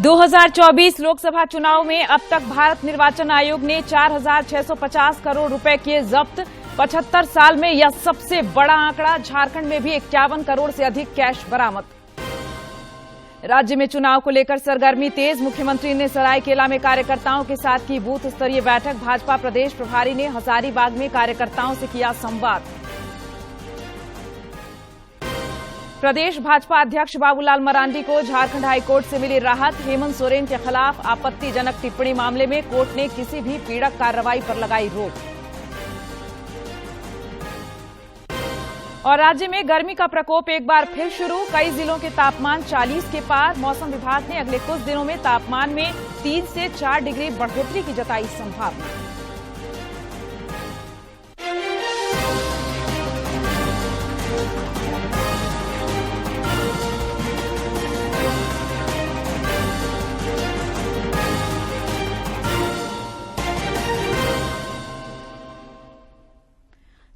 2024 लोकसभा चुनाव में अब तक भारत निर्वाचन आयोग ने 4,650 करोड़ रुपए किए जब्त। 75 साल में यह सबसे बड़ा आंकड़ा। झारखंड में भी 51 करोड़ से अधिक कैश बरामद। राज्य में चुनाव को लेकर सरगर्मी तेज। मुख्यमंत्री ने सरायकेला में कार्यकर्ताओं के साथ की बूथ स्तरीय बैठक। भाजपा प्रदेश प्रभारी ने हजारीबाग में कार्यकर्ताओं से किया संवाद। प्रदेश भाजपा अध्यक्ष बाबूलाल मरांडी को झारखंड हाईकोर्ट से मिली राहत। हेमंत सोरेन के खिलाफ आपत्तिजनक टिप्पणी मामले में कोर्ट ने किसी भी पीड़क कार्रवाई पर लगाई रोक। और राज्य में गर्मी का प्रकोप एक बार फिर शुरू। कई जिलों के तापमान 40 के पार। मौसम विभाग ने अगले कुछ दिनों में तापमान में 3 से 4 डिग्री बढ़ोतरी की जताई संभावना।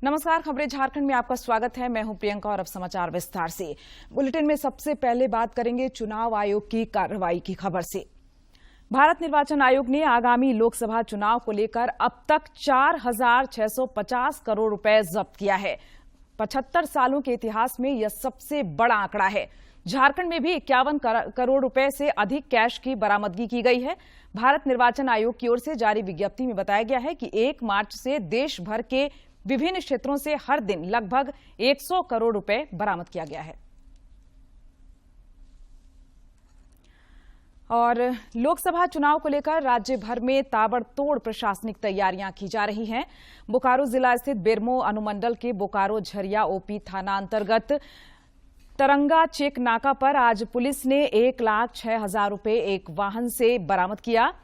नमस्कार, खबरें झारखंड में आपका स्वागत है। मैं हूं प्रियंका और अब समाचार विस्तार से। बुलेटिन में सबसे पहले बात करेंगे चुनाव आयोग की कार्रवाई की खबर से। भारत निर्वाचन आयोग ने आगामी लोकसभा चुनाव को लेकर अब तक 4,650 करोड़ रुपए जब्त किया है। 75 सालों के इतिहास में यह सबसे बड़ा आंकड़ा है। झारखंड में भी 51 करोड़ रुपए से अधिक कैश की बरामदगी की गई है। भारत निर्वाचन आयोग की ओर से जारी विज्ञप्ति में बताया गया है कि 1 मार्च से देश भर के विभिन्न क्षेत्रों से हर दिन लगभग 100 करोड़ रुपए बरामद किया गया है। और लोकसभा चुनाव को लेकर राज्य भर में ताबड़तोड़ प्रशासनिक तैयारियां की जा रही हैं। बोकारो जिला स्थित बेरमो अनुमंडल के बोकारो झरिया ओपी थाना अंतर्गत तरंगा चेक नाका पर आज पुलिस ने 1,06,000 रुपए एक वाहन से बरामद किया।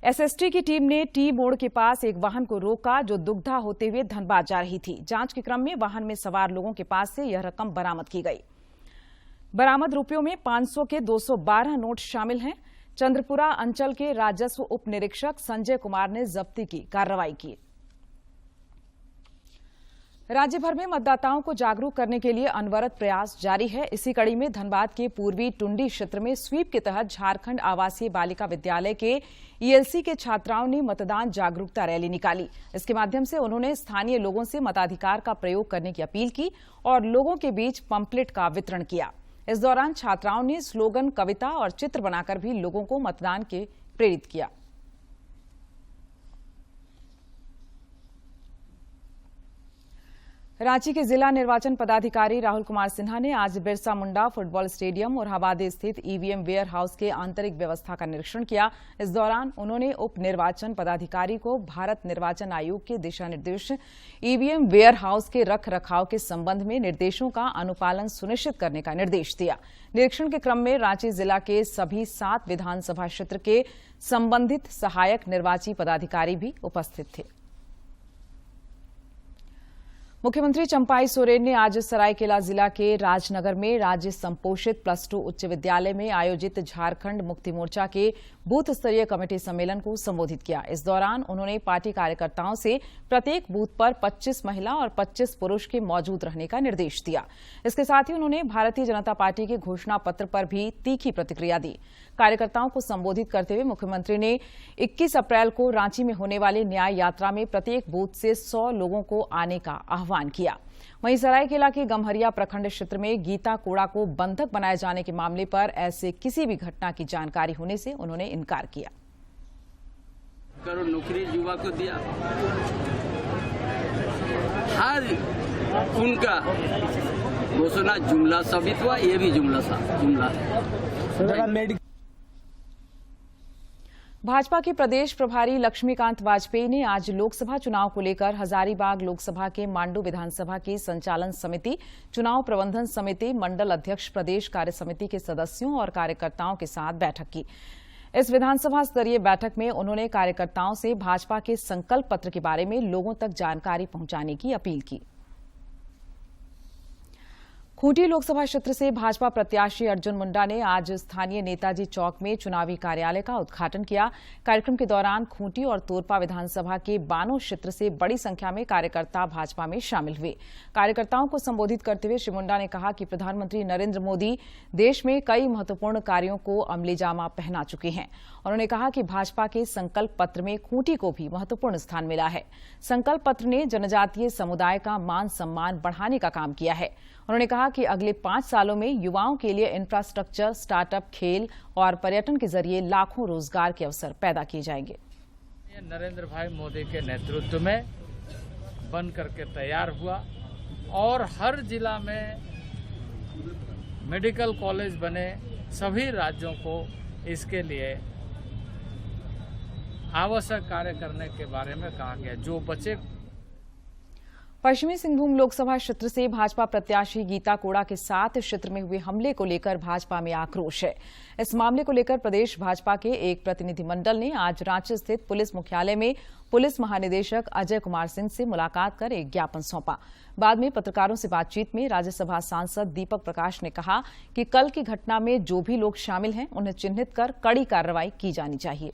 एसएसटी की टीम ने टी मोड़ के पास एक वाहन को रोका जो दुगधा होते हुए धनबाद जा रही थी। जांच के क्रम में वाहन में सवार लोगों के पास से यह रकम बरामद की गई। बरामद रुपयों में 500 के 212 नोट शामिल हैं। चंद्रपुरा अंचल के राजस्व उप निरीक्षक संजय कुमार ने जब्ती की कार्रवाई की। राज्य भर में मतदाताओं को जागरूक करने के लिए अनवरत प्रयास जारी है। इसी कड़ी में धनबाद के पूर्वी टुंडी क्षेत्र में स्वीप के तहत झारखंड आवासीय बालिका विद्यालय के ईएलसी के छात्राओं ने मतदान जागरूकता रैली निकाली। इसके माध्यम से उन्होंने स्थानीय लोगों से मताधिकार का प्रयोग करने की अपील की और लोगों के बीच पंपलेट का वितरण किया। इस दौरान छात्राओं ने स्लोगन, कविता और चित्र बनाकर भी लोगों को मतदान के प्रेरित किया। रांची के जिला निर्वाचन पदाधिकारी राहुल कुमार सिन्हा ने आज बिरसा मुंडा फुटबॉल स्टेडियम और हवादे स्थित ईवीएम वेयर हाउस के आंतरिक व्यवस्था का निरीक्षण किया। इस दौरान उन्होंने उप निर्वाचन पदाधिकारी को भारत निर्वाचन आयोग के दिशा निर्देश, ईवीएम वेयर हाउस के रख रखाव के संबंध में निर्देशों का अनुपालन सुनिश्चित करने का निर्देश दिया। निरीक्षण के क्रम में रांची जिला के सभी 7 विधानसभा क्षेत्र के संबंधित सहायक निर्वाची पदाधिकारी भी उपस्थित थे। मुख्यमंत्री चंपाई सोरेन ने आज सरायकेला जिला के राजनगर में राज्य संपोषित +2 उच्च विद्यालय में आयोजित झारखंड मुक्ति मोर्चा के बूथ स्तरीय कमेटी सम्मेलन को संबोधित किया। इस दौरान उन्होंने पार्टी कार्यकर्ताओं से प्रत्येक बूथ पर 25 महिला और 25 पुरुष के मौजूद रहने का निर्देश दिया। इसके साथ ही उन्होंने भारतीय जनता पार्टी के घोषणा पत्र पर भी तीखी प्रतिक्रिया दी। कार्यकर्ताओं को संबोधित करते हुए मुख्यमंत्री ने 21 अप्रैल को रांची में होने वाली न्याय यात्रा में प्रत्येक बूथ से 100 लोगों को आने का आह्वान किया। वहीं सरायकेला के गम्हरिया प्रखंड क्षेत्र में गीता कोड़ा को बंधक बनाए जाने के मामले पर ऐसे किसी भी घटना की जानकारी होने से उन्होंने इनकार किया। करोड़ नौकरी युवा को दिया, आज उनका घोषणा जुमला साबित हुआ। ये भी जुमला है। भाजपा के प्रदेश प्रभारी लक्ष्मीकांत वाजपेयी ने आज लोकसभा चुनाव को लेकर हजारीबाग लोकसभा के मांडू विधानसभा की संचालन समिति, चुनाव प्रबंधन समिति, मंडल अध्यक्ष, प्रदेश कार्य समिति के सदस्यों और कार्यकर्ताओं के साथ बैठक की। इस विधानसभा स्तरीय बैठक में उन्होंने कार्यकर्ताओं से भाजपा के संकल्प पत्र के बारे में लोगों तक जानकारी पहुंचाने की अपील की। खूंटी लोकसभा क्षेत्र से भाजपा प्रत्याशी अर्जुन मुंडा ने आज स्थानीय नेताजी चौक में चुनावी कार्यालय का उद्घाटन किया। कार्यक्रम के दौरान खूंटी और तोरपा विधानसभा के बानो क्षेत्र से बड़ी संख्या में कार्यकर्ता भाजपा में शामिल हुए। कार्यकर्ताओं को संबोधित करते हुए श्री मुंडा ने कहा कि प्रधानमंत्री नरेंद्र मोदी देश में कई महत्वपूर्ण कार्यों को अमलीजामा पहना चुके हैं। उन्होंने कहा कि भाजपा के संकल्प पत्र में खूंटी को भी महत्वपूर्ण स्थान मिला है। संकल्प पत्र ने जनजातीय समुदाय का मान सम्मान बढ़ाने का काम किया है। उन्होंने कहा कि अगले 5 सालों में युवाओं के लिए इंफ्रास्ट्रक्चर, स्टार्टअप, खेल और पर्यटन के जरिए लाखों रोजगार के अवसर पैदा किए जाएंगे। नरेंद्र भाई मोदी के नेतृत्व में बन करके तैयार हुआ और हर जिला में मेडिकल कॉलेज बने। सभी राज्यों को इसके लिए आवश्यक कार्य करने के बारे में कहा गया। जो बचे पश्चिमी सिंहभूम लोकसभा क्षेत्र से भाजपा प्रत्याशी गीता कोड़ा के साथ क्षेत्र में हुए हमले को लेकर भाजपा में आक्रोश है। इस मामले को लेकर प्रदेश भाजपा के एक प्रतिनिधिमंडल ने आज रांची स्थित पुलिस मुख्यालय में पुलिस महानिदेशक अजय कुमार सिंह से मुलाकात कर एक ज्ञापन सौंपा। बाद में पत्रकारों से बातचीत में राज्यसभा सांसद दीपक प्रकाश ने कहा कि कल की घटना में जो भी लोग शामिल हैं उन्हें चिन्हित कर कड़ी कार्रवाई की जानी चाहिए।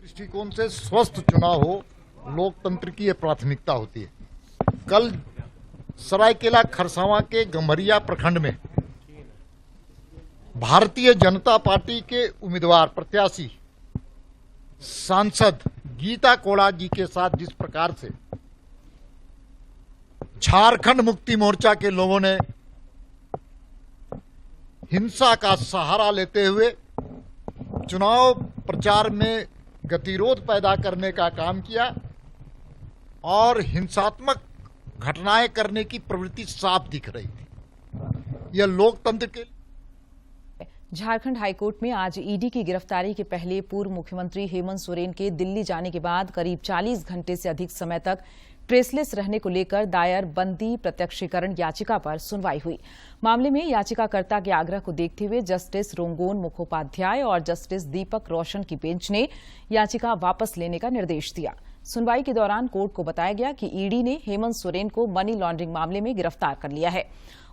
दृष्टिकोण से स्वस्थ चुनाव हो, लोकतंत्र की यह प्राथमिकता होती है। कल सरायकेला खरसावां के गम्हरिया प्रखंड में भारतीय जनता पार्टी के उम्मीदवार प्रत्याशी सांसद गीता कोड़ा जी के साथ जिस प्रकार से झारखंड मुक्ति मोर्चा के लोगों ने हिंसा का सहारा लेते हुए चुनाव प्रचार में गतिरोध पैदा करने का काम किया और हिंसात्मक घटनाएं करने की प्रवृत्ति साफ दिख रही थी। यह लोकतंत्र के झारखंड हाईकोर्ट में आज ईडी की गिरफ्तारी के पहले पूर्व मुख्यमंत्री हेमंत सोरेन के दिल्ली जाने के बाद करीब 40 घंटे से अधिक समय तक ट्रेसलेस रहने को लेकर दायर बंदी प्रत्यक्षीकरण याचिका पर सुनवाई हुई। मामले में याचिकाकर्ता के आग्रह को देखते हुए जस्टिस रोंगोन मुखोपाध्याय और जस्टिस दीपक रोशन की बेंच ने याचिका वापस लेने का निर्देश दिया। सुनवाई के दौरान कोर्ट को बताया गया कि ईडी ने हेमंत सोरेन को मनी लॉन्ड्रिंग मामले में गिरफ्तार कर लिया है।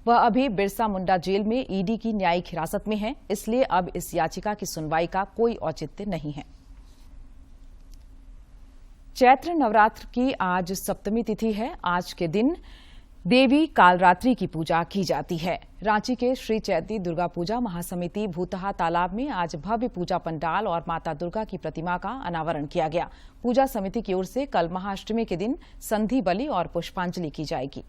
वह अभी बिरसा मुंडा जेल में ईडी की न्यायिक हिरासत में है, इसलिए अब इस याचिका की सुनवाई का कोई औचित्य नहीं है। चैत्र नवरात्र की आज सप्तमी तिथि है। आज के दिन देवी कालरात्रि की पूजा की जाती है। रांची के श्री चैती दुर्गा पूजा महासमिति भूतहा तालाब में आज भव्य पूजा पंडाल और माता दुर्गा की प्रतिमा का अनावरण किया गया। पूजा समिति की ओर से कल महाअष्टमी के दिन संधि बलि और पुष्पांजलि की जाएगी।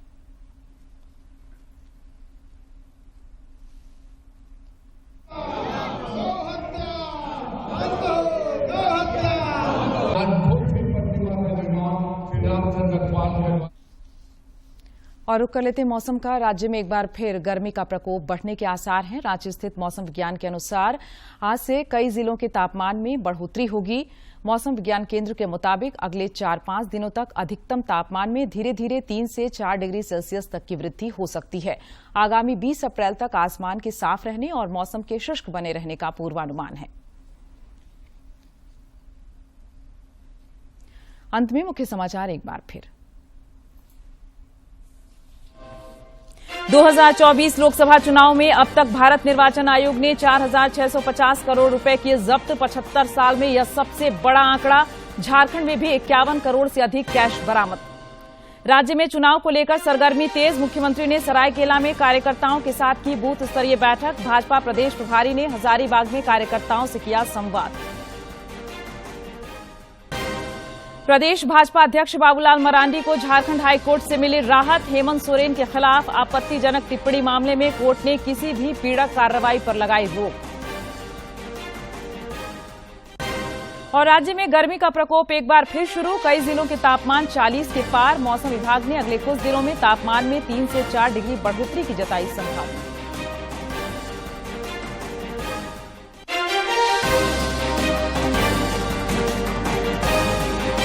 और रुक कर लेते मौसम का। राज्य में एक बार फिर गर्मी का प्रकोप बढ़ने के आसार हैं। रांची स्थित मौसम विज्ञान के अनुसार आज से कई जिलों के तापमान में बढ़ोतरी होगी। मौसम विज्ञान केंद्र के मुताबिक अगले 4-5 दिनों तक अधिकतम तापमान में धीरे धीरे 3 से 4 डिग्री सेल्सियस तक की वृद्धि हो सकती है। आगामी 20 अप्रैल तक आसमान के साफ रहने और मौसम के शुष्क बने रहने का पूर्वानुमान है। अंत में मुख्य समाचार एक बार फिर। 2024 लोकसभा चुनाव में अब तक भारत निर्वाचन आयोग ने 4,650 करोड़ रुपए किए जब्त। 75 साल में यह सबसे बड़ा आंकड़ा। झारखंड में भी 51 करोड़ से अधिक कैश बरामद। राज्य में चुनाव को लेकर सरगर्मी तेज। मुख्यमंत्री ने सरायकेला में कार्यकर्ताओं के साथ की बूथ स्तरीय बैठक। भाजपा प्रदेश प्रभारी ने हजारीबाग में कार्यकर्ताओं से किया संवाद। प्रदेश भाजपा अध्यक्ष बाबूलाल मरांडी को झारखंड हाईकोर्ट से मिली राहत। हेमंत सोरेन के खिलाफ आपत्तिजनक टिप्पणी मामले में कोर्ट ने किसी भी पीड़क कार्रवाई पर लगाई रोक। और राज्य में गर्मी का प्रकोप एक बार फिर शुरू। कई जिलों के तापमान 40 के पार। मौसम विभाग ने अगले कुछ दिनों में तापमान में 3 से 4 डिग्री बढ़ोतरी की जताई संभावना।